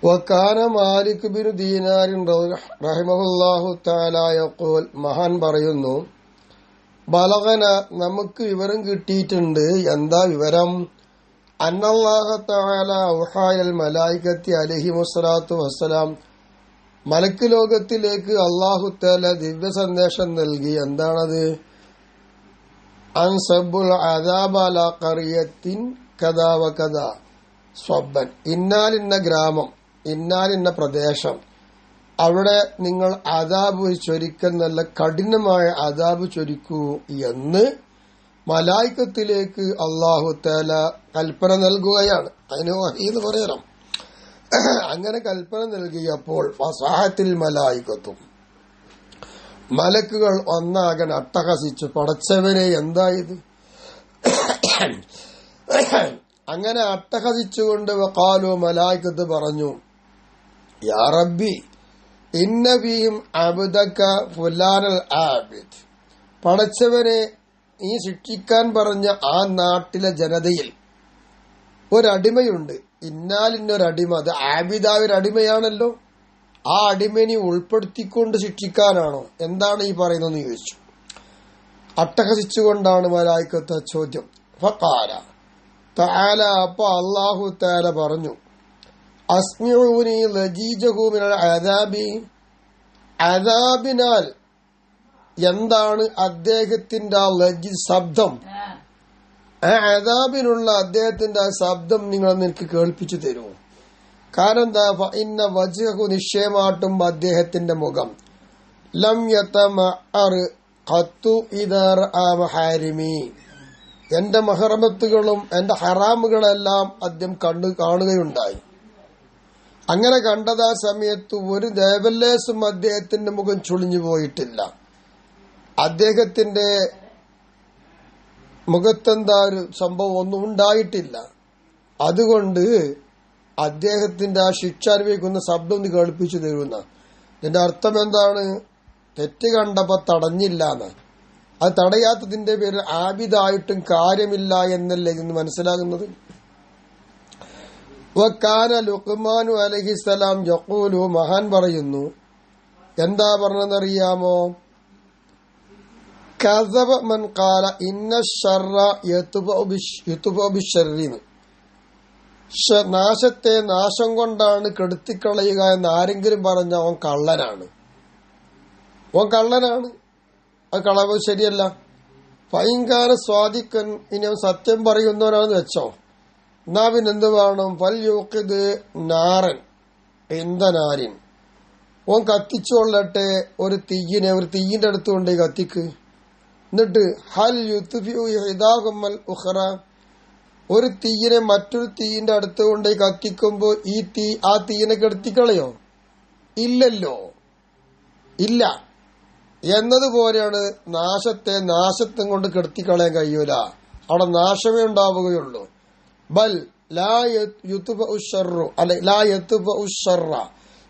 വകാന Malik bin Dinar റഹിമഹുല്ലാഹു തആല യഖൂൽ, മഹാൻ പറയുന്നു, ബലഗന, നമുക്ക് വിവരം കിട്ടിയിട്ടുണ്ട്. എന്താ വിവരം? അന്നല്ലാഹ തആല ഔഹായൽ മലായികത്തി അലൈഹിമുസ്സലാത്തു വസ്സലാം, മലക്ക് ലോകത്തിലേക്ക് അല്ലാഹു തആല ദിവ്യ സന്ദേശം നൽകി. എന്താണത്? അൻസബുൽ അദാബ അലാ ഖറിയത്തിൻ കദാ വകദാ സ്വബ്ബൻ, ഇന്നാലിന്ന ഗ്രാമം, ഇന്നാലിന്ന പ്രദേശം, അവിടെ നിങ്ങൾ അദാബ് ചൊരിക്കൽ, നല്ല കഠിനമായ അദാബ് ചൊരിക്കൂ എന്ന് മലായികത്തിലേക്ക് അല്ലാഹു തആല കൽപ്പന നൽകുകയാണ്. അതിന് വഹീ എന്ന് പറയണം. അങ്ങനെ കൽപ്പന നൽകിയപ്പോൾ ഫസാഹത്തിൽ മലായികത്തും, മലക്കുകൾ ഒന്നാകൻ അട്ടഹസിച്ചു, പടച്ചവനെ എന്തായത്? അങ്ങനെ അട്ടഹസിച്ചുകൊണ്ട് വഖാലു, മലായികത്ത് പറഞ്ഞു, യാ റബ്ബി ഇന്ന ഫീഹിം അബ്ദക ഫുലാനൽ ആബിദ്, പടച്ചവനെ, നീ ശിക്ഷിക്കാൻ പറഞ്ഞ ആ നാട്ടിലെ ജനതയിൽ ഒരടിമയുണ്ട്. ഇന്നാലിന്നൊരടിമ, അത് ആബിദായ ഒരു അടിമയാണല്ലോ. ആ അടിമനെ ഉൾപ്പെടുത്തിക്കൊണ്ട് ശിക്ഷിക്കാനാണോ? എന്താണ് ഈ പറയുന്നതെന്ന് ചോദിച്ചു. അട്ടഹസിച്ചുകൊണ്ടാണ് മലായികത്ത് ചോദ്യം. ഫഖാല തആല, അപ്പൊ അല്ലാഹു തആല പറഞ്ഞു, അസ്മിഊനി ലജീജഹു മിനൽ അദാബി, അദാബിനാൽ എന്താണ് അദ്ദേഹത്തിന്റെ ആ ലജീജ് ശബ്ദം, ആ അദാബിനുള്ള അദ്ദേഹത്തിന്റെ ആ ശബ്ദം നിങ്ങൾ എനിക്ക് കേൾപ്പിച്ചു തരുമോ? കാരണം എന്താ? ഇന്ന വജ്ഹു, നിശ്ചയമായിട്ടും അദ്ദേഹത്തിന്റെ മുഖം, ലം യതമഅർ ഖത്തു ഇദാ റഅ മഹാരിമി, എന്റെ മഹറമത്തുകളും എന്റെ ഹറാമുകളെല്ലാം അദ്ദേഹം കാണുകയുണ്ടായി. അങ്ങനെ കണ്ടതാ സമയത്ത് ഒരു ദേവല്ലേസും അദ്ദേഹത്തിന്റെ മുഖം ചുളിഞ്ഞു പോയിട്ടില്ല. അദ്ദേഹത്തിന്റെ മുഖത്തെന്താ ഒരു സംഭവം ഒന്നും ഉണ്ടായിട്ടില്ല. അതുകൊണ്ട് അദ്ദേഹത്തിന്റെ ആ ശിക്ഷ അനുഭവിക്കുന്ന ശബ്ദം ഒന്ന് കേൾപ്പിച്ചു തരുന്ന. ഇതിന്റെ അർത്ഥം എന്താണ്? തെറ്റ് കണ്ടപ്പോ തടഞ്ഞില്ല എന്ന്. അത് തടയാത്തതിന്റെ പേരിൽ ആബിദായിട്ടും കാര്യമില്ല എന്നല്ലേ ഇന്ന് മനസ്സിലാകുന്നത്. വകാന ലുഖ്മാനു അലൈഹിസ്സലാം യഖൂലു, മഹാൻ പറയുന്നു, എന്താ പറഞ്ഞതെന്നറിയാമോ? കസബ മൻ ഖാല ഇന്ന ശർറ യത്ബഉ ബിശ്ശർരി, നാശത്തെ നാശം കൊണ്ടാണ് കെടുത്തിക്കളയുക എന്ന് ആരെങ്കിലും പറഞ്ഞ അവൻ കള്ളനാണ്. അവൻ കള്ളനാണ്, അത് കളവ് ശരിയല്ല. ഫൈൻകാന സ്വാദിക്കൻ, ഇനി അവൻ സത്യം പറയുന്നവനാണെന്ന് വെച്ചോ, എന്നാ പിന്നെന്ത് വേണം? ഫൽ യൂഖിദ് നാറൻ ഇന്ധനാരിൻ, ഓൻ കത്തിച്ചുകൊള്ളട്ടെ ഒരു തീയിനെ, ഒരു തീയിന്റെ അടുത്ത് കൊണ്ട് കത്തിക്ക്. എന്നിട്ട് ഹൽ യുത്ഫിഉ ഇഹ്ദാഹുമൽ ഉഖറ, ഒരു തീയിനെ മറ്റൊരു തീയിന്റെ അടുത്ത് കൊണ്ട് കത്തിക്കുമ്പോ ഈ തീ ആ തീയിനെ കെടുത്തിക്കളയോ? ഇല്ലല്ലോ, ഇല്ല. എന്നതുപോലെയാണ് നാശത്തെ നാശത്തും കൊണ്ട് കെടുത്തിക്കളയാൻ കഴിയൂല, അവിടെ നാശമേ ഉണ്ടാവുകയുള്ളൂ. ബൽ ലാ യുത്ഫഉ ശർറു, അല്ലെ ലാ യത്ഫഉ ശർറ,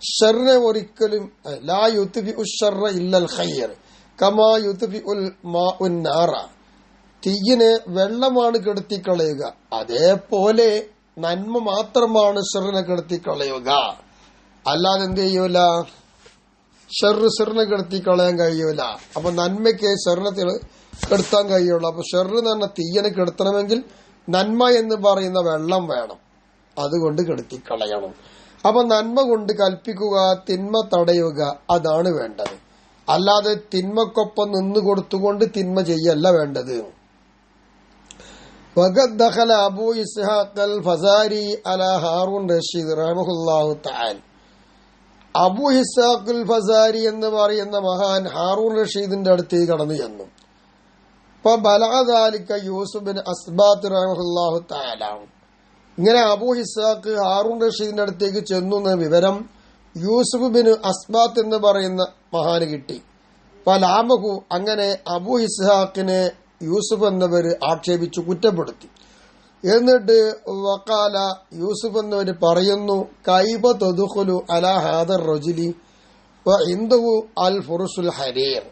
ഷർനെ ഒരിക്കലും ലാ യുത്ഫിഉ ശർറ ഇല്ലൽ ഖൈർ കമാ യുത്ഫിഉൽ മാഉൻ നാറ, തീയിനെ വെള്ളമാണ് കെടുത്തിക്കളയുക, അതേപോലെ നന്മ മാത്രമാണ് ഷർനെ കെടുത്തിക്കളയുക. അല്ലാതെ എന്ത് ചെയ്യൂല? ഷെറിനെ കെടുത്തിക്കളയാൻ കഴിയൂല. അപ്പൊ നന്മയ്ക്ക് ഷെറിനെ കെടുത്താൻ കഴിയുള്ളൂ. അപ്പൊ ഷെറ് എന്ന് പറഞ്ഞ തീയനെ കെടുത്തണമെങ്കിൽ നന്മ എന്ന് പറയുന്ന വെള്ളം വേണം, അതുകൊണ്ട് കെടുത്തിക്കളയണം. അപ്പൊ നന്മ കൊണ്ട് കൽപ്പിക്കുക, തിന്മ തടയുക, അതാണ് വേണ്ടത്. അല്ലാതെ തിന്മക്കൊപ്പം നിന്ന് കൊടുത്തുകൊണ്ട് തിന്മ ചെയ്യല്ല വേണ്ടത്. വഖദ് ദഖല അബൂ ഇസ്ഹാഖ് അൽ ഫസാരി അലാ ഹാറൂൻ റഷീദ് റഹിമഹുല്ലാഹു തആല, അബൂ ഇസ്ഹാഖ് അൽ ഫസാരി എന്ന് പറയുന്ന മഹാൻ ഹാറൂൻ റഷീദിന്റെ അടുത്തേക്ക് കടന്നു ചെന്നു. അപ്പൊ ബലഅദാലിക യൂസുഫ് ബിൻ അസ്ബാത്ത് റഹിമഹുല്ലാഹു തആല, ഇങ്ങനെ അബൂ ഇസ്ഹാഖ് ഹാറൂൻ റഷീദിന്റെ അടുത്തേക്ക് ചെന്നു എന്ന വിവരം യൂസുഫ് ബിൻ അസ്ബാത്ത് എന്ന് പറയുന്ന മഹാന് കിട്ടി. ഫലാമഹു, അങ്ങനെ അബൂ ഇസ്ഹാഖിനെ യൂസുഫ് എന്നവര് ആക്ഷേപിച്ചു, കുറ്റപ്പെടുത്തി. എന്നിട്ട് വഖാല, യൂസുഫ് എന്നവര് പറയുന്നു, കൈഫ തദ്ഖുലു അലാ ഹാദർ റജുലി വഇൻദഹു അൽ ഫുറുസുൽ ഹരീർ,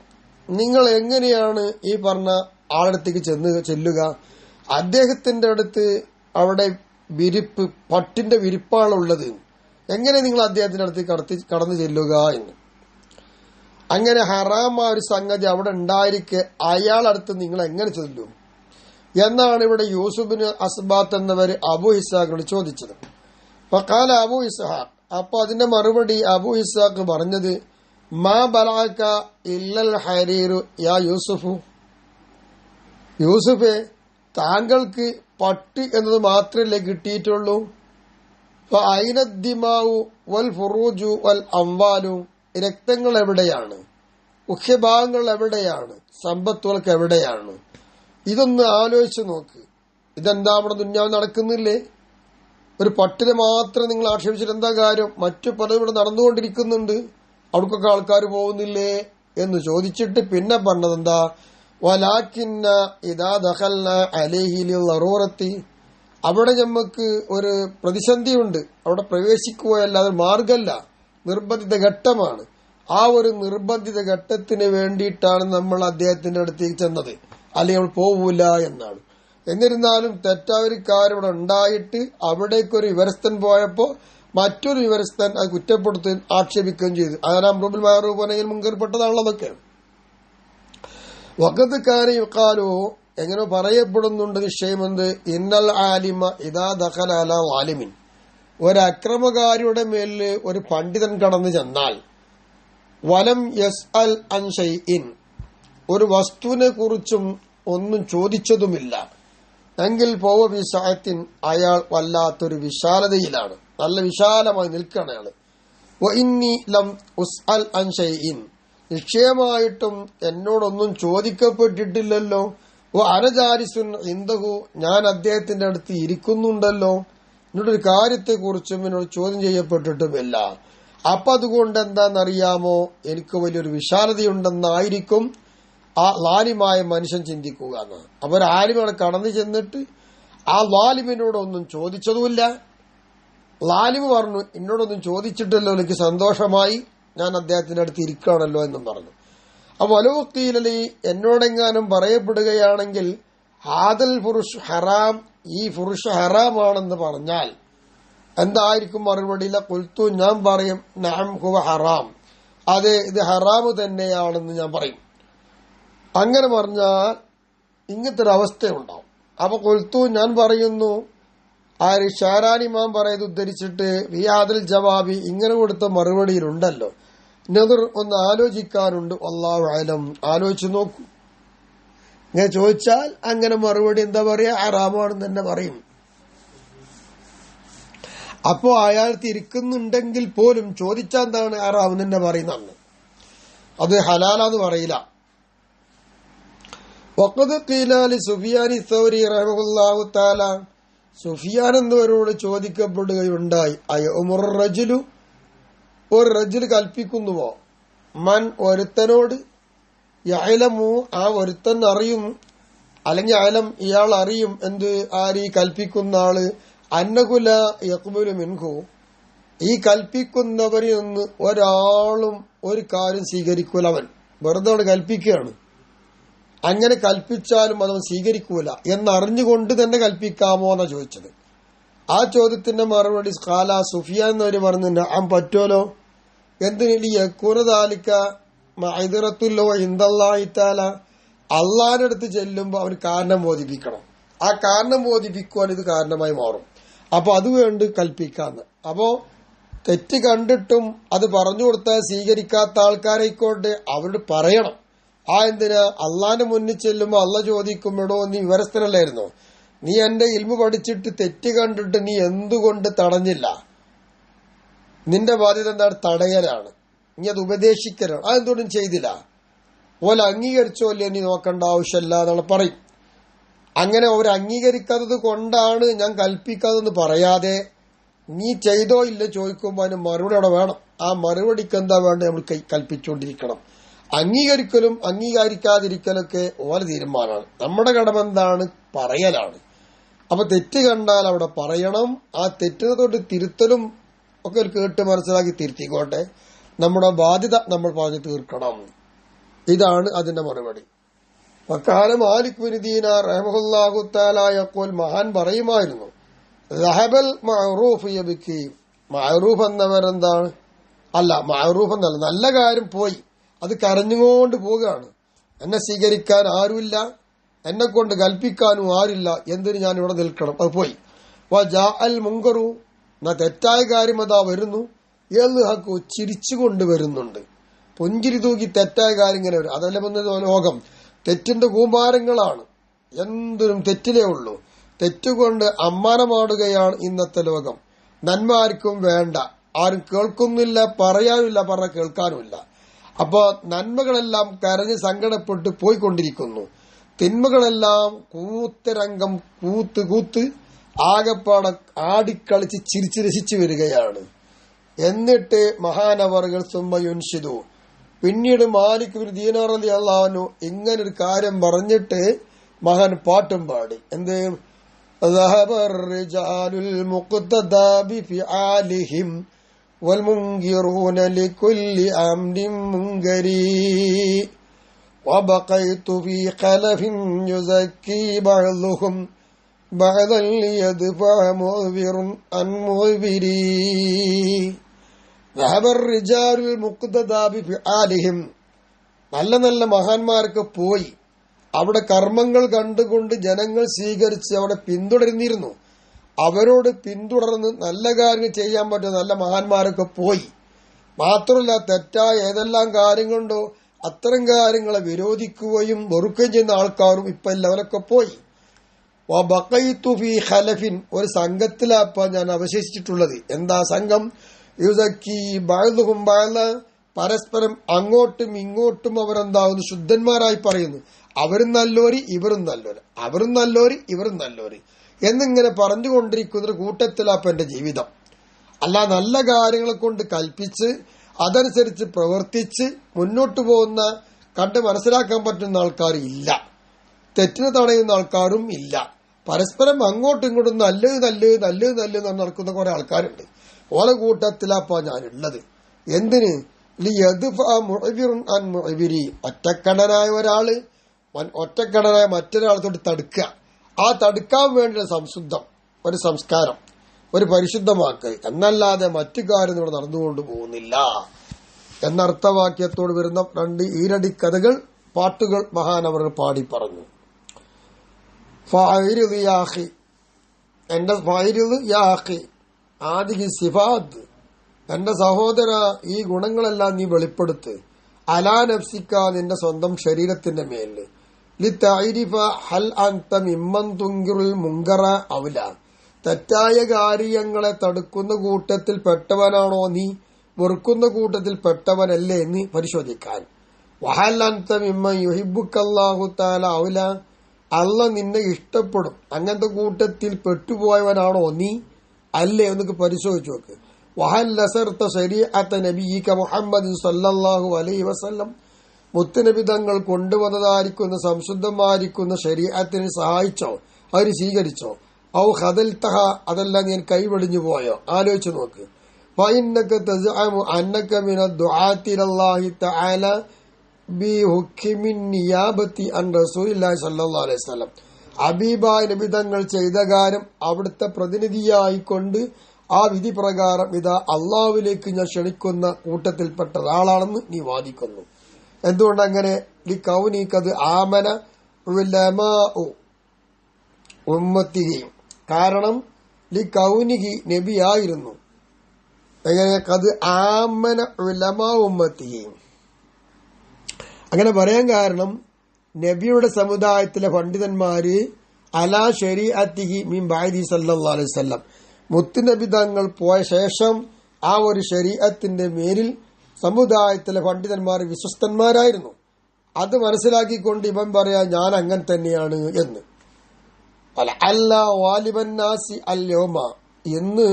നിങ്ങൾ എങ്ങനെയാണ് ഈ പറഞ്ഞ ആളടുത്തേക്ക് ചെല്ലുക? അദ്ദേഹത്തിന്റെ അടുത്ത് അവിടെ വിരിപ്പ്, പട്ടിന്റെ വിരിപ്പാണുള്ളത്. എങ്ങനെ നിങ്ങൾ അദ്ദേഹത്തിന്റെ അടുത്ത് കടന്നു ചെല്ലുക എന്ന്. അങ്ങനെ ഹറാമായ ഒരു സംഗതി അവിടെ ഉണ്ടായിരിക്കെ അയാളടുത്ത് നിങ്ങൾ എങ്ങനെ ചെല്ലും എന്നാണ് ഇവിടെ യൂസുഫിന് അസ്ബാത്ത് എന്നവർ അബു ഇസ്ഹാഖിനോട് ചോദിച്ചത്. ഫഖാല അബു ഇസ്ഹാഖ്, അപ്പൊ അതിന്റെ മറുപടി അബു ഇസ്ഹാഖ് പറഞ്ഞത്, മാ ബലഅക ഇല്ലൽ ഹരീറു യാ യൂസുഫു, യൂസുഫെ താങ്കൾക്ക് പട്ട് എന്നത് മാത്രമല്ലേ കിട്ടിയിട്ടുള്ളൂ. ഫഅൈന ദിമാഉ വൽ ഫുറൂജു വൽ അംവാലു, രക്തങ്ങൾ എവിടെയാണ്, മുഖ്യഭാഗങ്ങൾ എവിടെയാണ്, സമ്പത്തുകൾക്ക് എവിടെയാണ്? ഇതൊന്ന് ആലോചിച്ച് നോക്ക്. ഇതെന്താ നമ്മുടെ ദുന്യാവ് നടക്കുന്നില്ലേ? ഒരു പട്ടിനെ മാത്രം നിങ്ങൾ ആക്ഷേപിച്ചിട്ട് എന്താ കാര്യം? മറ്റു പലതും ഇവിടെ നടന്നുകൊണ്ടിരിക്കുന്നുണ്ട്, അവിടേക്കൊക്കെ ആൾക്കാർ പോകുന്നില്ലേ എന്ന് ചോദിച്ചിട്ട് പിന്നെ പറഞ്ഞത് എന്താ, വലാകിന്ന ഇദാ ദഖൽന അലൈഹി ലിളറൂറത്തി, അവിടെ നമുക്ക് ഒരു പ്രതിസന്ധിയുണ്ട്, അവിടെ പ്രവേശിക്കുകയല്ലാതെ മാർഗമല്ല, നിർബന്ധിത ഘട്ടമാണ്. ആ ഒരു നിർബന്ധിത ഘട്ടത്തിന് വേണ്ടിയിട്ടാണ് നമ്മൾ അദ്ദേഹത്തിന്റെ അടുത്തേക്ക് ചെന്നത്, അല്ലെങ്കിൽ നമ്മൾ പോവൂല എന്നാണ്. എന്നിരുന്നാലും തെറ്റായ ഒരു കാര്യം ഇവിടെ ഉണ്ടായിട്ട് അവിടേക്കൊരു വിവരസ്ഥൻ പോയപ്പോ മറ്റൊരു വിവരസ്ഥൻ അത് കുറ്റപ്പെടുത്തുകയും ആക്ഷേപിക്കുകയും ചെയ്തു. അങ്ങനെ അമ്രുബിൽ മഅറൂഫ് അല്ലെങ്കിൽ മുൻകർപ്പെട്ടതാണല്ലോ അതൊക്കെയാണ്. വഖദ് കാന യുഖാലു, എങ്ങനെ പറയപ്പെടുന്നുണ്ട് നിശ്ചയമെന്ത്, ഇന്നൽ ആലിമ ഇദാ ദഖല അലാ വാലിമിൻ, ഒരു അക്രമകാരിയുടെ മേലിൽ ഒരു പണ്ഡിതൻ കടന്നു ചെന്നാൽ, വലം യസ്അൽ അൻ ഷൈഇൻ, ഒരു വസ്തുവിനെ കുറിച്ചും ഒന്നും ചോദിച്ചതുമില്ല എങ്കിൽ പോവ ബിസഅത്തിൻ, അയാൾ വല്ലാത്തൊരു വിശാലതയിലാണ്, നല്ല വിശാലമായി നിൽക്കുകയാണ് അയാൾ. വ ഇന്നി ലം ഉസ്അൽ അൻ ഷൈഇൻ, നിശ്ചയമായിട്ടും എന്നോടൊന്നും ചോദിക്കപ്പെട്ടിട്ടില്ലല്ലോ. വ അനജാരിസുൻ ഇൻദഹു, ഞാൻ അദ്ദേഹത്തിന്റെ അടുത്ത് ഇരിക്കുന്നുണ്ടല്ലോ, എന്നോടൊരു കാര്യത്തെക്കുറിച്ചും എന്നോട് ചോദ്യം ചെയ്യപ്പെട്ടിട്ടുമില്ല. അപ്പൊ അതുകൊണ്ട് എന്താണെന്നറിയാമോ, എനിക്ക് വലിയൊരു വിശാലതയുണ്ടെന്നായിരിക്കും ആ ലാലിമായ മനുഷ്യൻ ചിന്തിക്കുക എന്ന്. അവർ ആലിമകളെ കടന്നു ചെന്നിട്ട് ആ ലാലിമിനോടൊന്നും ചോദിച്ചതുമില്ല. ലാലിമ് പറഞ്ഞു, എന്നോടൊന്നും ചോദിച്ചിട്ടല്ലോ, എനിക്ക് സന്തോഷമായി, ഞാൻ അദ്ദേഹത്തിന്റെ അടുത്ത് ഇരിക്കുകയാണല്ലോ എന്നും പറഞ്ഞു. അപ്പൊ വലൂഖീലലി, എന്നോടെങ്ങാനും പറയപ്പെടുകയാണെങ്കിൽ ഹാദൽ ഫുറുഷ് ഹറാം, ഈ ഫുറുഷ് ഹറാമാണെന്ന് പറഞ്ഞാൽ എന്തായിരിക്കും മറുപടിയില്ല? ഖുൽതു, ഞാൻ പറയും, നഅം ഹുവ ഹറാം, അതെ ഇത് ഹറാമ് തന്നെയാണെന്ന് ഞാൻ പറയും. അങ്ങനെ പറഞ്ഞാൽ ഇങ്ങനത്തെ ഒരു അവസ്ഥയുണ്ടാവും. അപ്പൊ ഖുൽതു, ഞാൻ പറയുന്നു, ആര് ഷാരാനിമാൻ പറയുന്നത് ഉദ്ധരിച്ചിട്ട് വിയാദൽ ജവാബി, ഇങ്ങനെ കൊടുത്ത മറുപടിയിലുണ്ടല്ലോ നദർ, ഒന്ന് ആലോചിക്കാനുണ്ട്. അല്ലാഹു അലം, ആലോചിച്ച് നോക്കൂ. ഇങ്ങനെ ചോദിച്ചാൽ അങ്ങനെ മറുപടി എന്താ പറയാ, ഹറാമാണെന്ന് തന്നെ പറയും. അപ്പോ അയാൾ തിരിക്കുന്നുണ്ടെങ്കിൽ പോലും ചോദിച്ചാൽ എന്താണ്, ഹറാമെന്ന് തന്നെ പറയുന്നതാണ്, അത് ഹലാലാന്ന് പറയില്ല. വഖദ് ഖീല ലി സുഫിയാൻ സൗരി റഹിമഹുല്ലാഹു തആല, സുഫിയാൻ എന്നവരോട് ചോദിക്കപ്പെടുകയുണ്ടായി, അയഉമുർ റജുലു, ഒരു റജുൽ കൽപ്പിക്കുന്നുവോ, മൻ ഒരുത്തനോട്, യഅലമു ആ ഒരുത്തൻ അറിയും, അല്ലെങ്കിൽ അലം ഇയാൾ അറിയും, എന്ത്, ആര് ഈ കൽപ്പിക്കുന്ന ആള്, അന്നകുല യഖ്ബുലു മിൻഹു, ഈ കൽപ്പിക്കുന്നവരിൽ നിന്ന് ഒരാളും ഒരു കാര്യം സ്വീകരിക്കൂല, അവൻ വെറുതെ കൽപ്പിക്കുകയാണ്, അങ്ങനെ കൽപ്പിച്ചാലും അതവൻ സ്വീകരിക്കൂല എന്നറിഞ്ഞുകൊണ്ട് തന്നെ കൽപ്പിക്കാമോ എന്നാ ചോദിച്ചത്. ആ ചോദ്യത്തിന്റെ മറുപടി ഖാല സുഫിയാൻ എന്നവര് പറഞ്ഞു, നഅം പറ്റുമല്ലോ, എന്തിന്, യകൂനദാലിക മഅദിറത്തുല്ലോ ഇൻദല്ലാഹി തആല, അള്ളാഹിന്റെ അടുത്ത് ചെല്ലുമ്പോൾ അവന് കാരണം ബോധിപ്പിക്കണം, ആ കാരണം ബോധിപ്പിക്കുവാൻ ഇത് കാരണമായി മാറും, അപ്പൊ അത് വേണ്ടി കൽപ്പിക്കാന്ന്. അപ്പോ തെറ്റ് കണ്ടിട്ടും അത് പറഞ്ഞു കൊടുത്താൽ സ്വീകരിക്കാത്ത ആൾക്കാരായിക്കോട്ടെ, അവരോട് പറയണം. ആ എന്തിനാ, അള്ളാന്റെ മുന്നിൽ ചെല്ലുമ്പോ അള്ള ചോദിക്കുമ്പോഴോ, നീ വിവരസ്ഥനല്ലായിരുന്നോ, നീ എന്റെ ഇൽമു പഠിച്ചിട്ട് തെറ്റ് കണ്ടിട്ട് നീ എന്തുകൊണ്ട് തടഞ്ഞില്ല, നിന്റെ ബാധ്യത എന്താണ്, തടയലാണ്, നീ അത് ഉപദേശിക്കലാണ്, അതെന്തുകൊണ്ടും ചെയ്തില്ല, ഓല അംഗീകരിച്ചോ അല്ലേ നീ നോക്കേണ്ട ആവശ്യമില്ല എന്നുള്ള പറയും. അങ്ങനെ അവർ അംഗീകരിക്കാത്തത് കൊണ്ടാണ് ഞാൻ കൽപ്പിക്കാതെന്ന് പറയാതെ, നീ ചെയ്തോ ഇല്ല ചോദിക്കുമ്പോൾ അതിന് മറുപടി അവിടെ വേണം. ആ മറുപടിക്ക് എന്താ വേണ്ടത്, നമ്മൾ കൽപ്പിച്ചുകൊണ്ടിരിക്കണം. അംഗീകരിക്കലും അംഗീകരിക്കാതിരിക്കലൊക്കെ ഓല തീരുമാനമാണ്. നമ്മുടെ കടമ എന്താണ്, പറയലാണ്. അപ്പൊ തെറ്റ് കണ്ടാൽ അവിടെ പറയണം, ആ തെറ്റിനെ തൊട്ട് തിരുത്തലും ഒക്കെ കേട്ട് മനസ്സിലാക്കി തിരുത്തിക്കോട്ടെ, നമ്മുടെ ബാധ്യത നമ്മൾ പറഞ്ഞു തീർക്കണം. ഇതാണ് അതിന്റെ മറുപടി. വക്കാല മാലിക് ബിൻ ദീനാർ റഹിമഹുല്ലാഹു തആല യഖൂൽ, മഹാൻ പറയുമായിരുന്നു, ദഹബൽ മഅറൂഫ് യബ്കി, മഅറൂഫ് എന്നവരെന്താണ്? അല്ല, മഅറൂഫ് എന്നല്ല, നല്ല കാര്യം പോയി, അത് കരഞ്ഞുകൊണ്ട് പോവുകയാണ്. എന്നെ സ്വീകരിക്കാൻ ആരുമില്ല, എന്നെ കൊണ്ട് കൽപ്പിക്കാനും ആരില്ല, എന്തിന് ഞാൻ ഇവിടെ നിൽക്കണം, അത് പോയി. വജാ അൽ മുങ്കറു, എന്നാ തെറ്റായ കാര്യം അതാ വരുന്നു. യൽഹഖു, ചിരിച്ചുകൊണ്ട് വരുന്നുണ്ട്. പുഞ്ചിരി തൂക്കി തെറ്റായ കാര്യം ഇങ്ങനെ വരും. അതല്ല ലോകം തെറ്റിന്റെ കൂമ്പാരങ്ങളാണ്, എന്തിനും തെറ്റിലേ ഉള്ളൂ. തെറ്റുകൊണ്ട് അമ്മാനമാടുകയാണ് ഇന്നത്തെ ലോകം. നന്മ ആർക്കും വേണ്ട, ആരും കേൾക്കുന്നില്ല, പറയാനുമില്ല, പറഞ്ഞ കേൾക്കാനുമില്ല. അപ്പൊ നന്മകളെല്ലാം കരഞ്ഞ് സങ്കടപ്പെട്ട് പോയിക്കൊണ്ടിരിക്കുന്നു. തിന്മകളെല്ലാം കൂത്തരംഗം കൂത്ത് ആകപ്പാടെ ആടിക്കളിച്ച് ചിരിച്ച് രസിച്ചു വരികയാണ്. എന്നിട്ട് മഹാനവറുകൾ സുമ്മയുൻഷിദു, പിന്നീട് മാലിക് ബിൻ ദീനാർ റളിയല്ലാഹു അൻഹു ഇങ്ങനൊരു കാര്യം പറഞ്ഞിട്ട് മഹാൻ പാട്ടും പാടി. എന്ത്? ذهب الرجال المقتدى بفعالهم والمنكرون لكل أمر منكري وبقيت في خلف يزكي بعضهم بعضا ليدفع معذر عن معذري ذهب الرجال المقتدى بفعالهم. നല്ല നല്ല മഹാന്മാർക്ക് പോയി അവിടെ കർമ്മങ്ങൾ കണ്ടുകൊണ്ട് ജനങ്ങൾ സ്വീകരിച്ച് അവിടെ പിന്തുടരുന്നിരുന്നു. അവരോട് പിന്തുടർന്ന് നല്ല കാര്യങ്ങൾ ചെയ്യാൻ പറ്റുന്ന നല്ല മഹാന്മാരൊക്കെ പോയി. മാത്രമല്ല, തെറ്റായ ഏതെല്ലാം കാര്യങ്ങളുണ്ടോ അത്തരം കാര്യങ്ങളെ വിരോധിക്കുകയും വെറുക്കുകയും ചെയ്യുന്ന ആൾക്കാരും ഇപ്പൊ എല്ലാവരൊക്കെ പോയി. വബഖൈതു ഫീ ഖലഫിൻ, ഒരു സംഘത്തിലാപ്പ ഞാൻ അവശേഷിച്ചിട്ടുള്ളത്. എന്താ സംഘം? യുസക്കി ബഅ്ദുഹും ബഅ്ദ, പരസ്പരം അങ്ങോട്ടും ഇങ്ങോട്ടും അവരെന്താവുന്നു ശുദ്ധന്മാരായി പറയുന്നു. അവരും നല്ലോര്, ഇവരും നല്ലോര്, അവരും നല്ലോര്, ഇവരും നല്ലോര് എന്നിങ്ങനെ പറഞ്ഞുകൊണ്ടിരിക്കുന്ന കൂട്ടത്തിലാപ്പ എന്റെ ജീവിതം. അല്ല, നല്ല കാര്യങ്ങളെ കൊണ്ട് കൽപ്പിച്ച് അതനുസരിച്ച് പ്രവർത്തിച്ച് മുന്നോട്ട് പോകുന്ന കണ്ട് മനസ്സിലാക്കാൻ പറ്റുന്ന ആൾക്കാർ ഇല്ല. തെറ്റിന് തടയുന്ന ആൾക്കാരും ഇല്ല. പരസ്പരം അങ്ങോട്ടും ഇങ്ങോട്ടും നല്ലത് നല്ലത് നല്ലത് നല്ലത് നടക്കുന്ന കുറെ ആൾക്കാരുണ്ട്. ഓല കൂട്ടത്തിലാപ്പ ഞാനുള്ളത്. എന്തിന്? ഒറ്റക്കണ്ണനായ ഒരാള് ഒറ്റക്കണ്ണനായ മറ്റൊരാളെ തൊട്ട് തടുക്കുക. ആ തടുക്കാൻ വേണ്ടി സംശുദ്ധം, ഒരു സംസ്കാരം, ഒരു പരിശുദ്ധമാക്കൽ എന്നല്ലാതെ മറ്റു കാര്യം ഇവിടെ നടന്നുകൊണ്ട് പോകുന്നില്ല എന്ന അർത്ഥവാക്യത്തോട് വരുന്ന രണ്ട് ഈരടി കഥകൾ, പാട്ടുകൾ മഹാനവർ പാടി പറഞ്ഞു. ഫായിറുദ് യാഹി, എന്റെ ഫായിറുദ് യാഹി ആദിഹി സിഫാത്ത്, എന്റെ സഹോദര ഈ ഗുണങ്ങളെല്ലാം നീ വെളിപ്പെടുത്ത്. അലാ നഫ്സിക്ക, നിന്റെ സ്വന്തം ശരീരത്തിന്റെ മേല്. ലിതഅരിഫ ഹൽ അൻത മിമ്മൻ തുൻകിറുൽ മുങ്കറ ഔല, തെറ്റായ കാര്യങ്ങളെ തടുക്കുന്ന കൂട്ടത്തിൽ പെട്ടവനാണോ നീ, വെറുക്കുന്ന കൂട്ടത്തിൽ പെട്ടവനല്ലേ നീ പരിശോധിക്കാൻ. വഹൽ അൻത മിമ്മൻ യുഹിബ്ബുക്കല്ലാഹു തആല ഔല, അല്ല നിന്നെ ഇഷ്ടപ്പെടും അങ്ങനത്തെ കൂട്ടത്തിൽ പെട്ടുപോയവനാണോ നീ, അല്ലേ എന്നൊക്കെ പരിശോധിച്ചു നോക്ക്. വഹൽ ലസർത ശരീഅത നബിയിക മുഹമ്മദ് സല്ലല്ലാഹു അലൈഹി വസല്ലം, മുത്തുനബി തങ്ങൾ കൊണ്ടുവന്നതായിരിക്കുന്ന സംശുദ്ധമായിരിക്കുന്ന ശരീഅത്തിനെ സഹായിച്ചോ, അവര് സ്വീകരിച്ചോ? ഔ ഖദൽതഹ, അതെല്ലാം നീ കൈവെടിഞ്ഞു പോയോ? ആലോചിച്ചു നോക്ക്. ഫഇന്നക തസ്അമു അന്നക മിന ദുആത്തി ഇലല്ലാഹി തആല ബിഹുക്മിൻ നിയാബത്തി അൻ റസൂലില്ലാഹി സ്വല്ലല്ലാഹു അലൈഹി വസല്ലം, ഹബീബായ നബി തങ്ങൾ ചെയ്ത കാര്യം അവിടുത്തെ പ്രതിനിധിയായിക്കൊണ്ട് ആ വിധി പ്രകാരം ഇതാ അള്ളാഹുവിലേക്ക് ഞാൻ ക്ഷണിക്കുന്ന കൂട്ടത്തിൽപ്പെട്ട ഒരാളാണെന്ന് നീ വാദിക്കുന്നു. എന്തുകൊണ്ടങ്ങനെ? ലികൗനികത് ആമന ഉലമാഉ ഉമ്മത്തിഹി, കാരണം ലികൗനിഹി നബിയായിരുന്നു. എങ്ങനെ? കത് ആമന ഉലമാ ഉമ്മത്തിഹി, അങ്ങനെ പറയാൻ കാരണം നബിയുടെ സമുദായത്തിലെ പണ്ഡിതന്മാര് അലാ ശരീഅത്തിഹി മിൻ ബഅദി സല്ലല്ലാഹു അലൈഹി വസല്ലം, മുത്തുനബി തങ്ങൾ പോയ ശേഷം ആ ഒരു ശരീഅത്തിന്റെ മേലിൽ സമുദായത്തിലെ പണ്ഡിതന്മാർ വിശ്വസ്തന്മാരായിരുന്നു. അത് മനസ്സിലാക്കിക്കൊണ്ട് ഇവൻ പറയാ ഞാൻ അങ്ങനെ തന്നെയാണ് എന്ന്. അല്ല വാലിബന്നാസി അല്യോമ, എന്ന്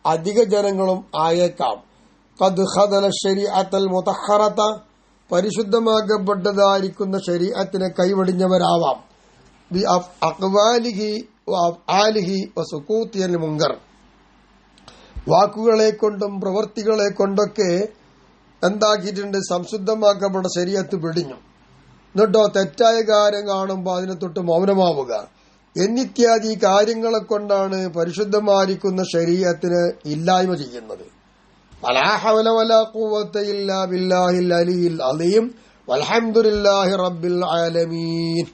അധിക ജനങ്ങളും ആയേക്കാം. ഖദ് ഖദല ശരീഅത്തൽ മുതഹറത, പരിശുദ്ധമാക്കപ്പെട്ടതായിരിക്കുന്ന ശരീഅത്തിനെ കൈവടിഞ്ഞവരാവാം. ബി അഖ്വാലിഹി വഅഫ്ആലിഹി വസുകൂത്തിയൽ മുങ്കർ, വാക്കുകളെ കൊണ്ടും പ്രവൃത്തികളെ കൊണ്ടൊക്കെ എന്താക്കിയിട്ടുണ്ട്? സംശുദ്ധമാക്കപ്പെട്ട ശരീഅത്ത് പിടിഞ്ഞു. എന്നിട്ടോ തെറ്റായ കാര്യം കാണുമ്പോൾ അതിനെ തൊട്ട് മൗനമാവുക. എന്നിത്യാദി കാര്യങ്ങളെ കൊണ്ടാണ് പരിശുദ്ധമായിരിക്കുന്ന ശരീഅത്തിനെ ഇല്ലായ്മ ചെയ്യുന്നത്. വലാ ഹൗല വലാ ഖുവത ഇല്ലാ ബില്ലാഹിൽ അലിയിൽ അലീം വൽഹംദുലില്ലാഹി റബ്ബിൽ ആലമീൻ.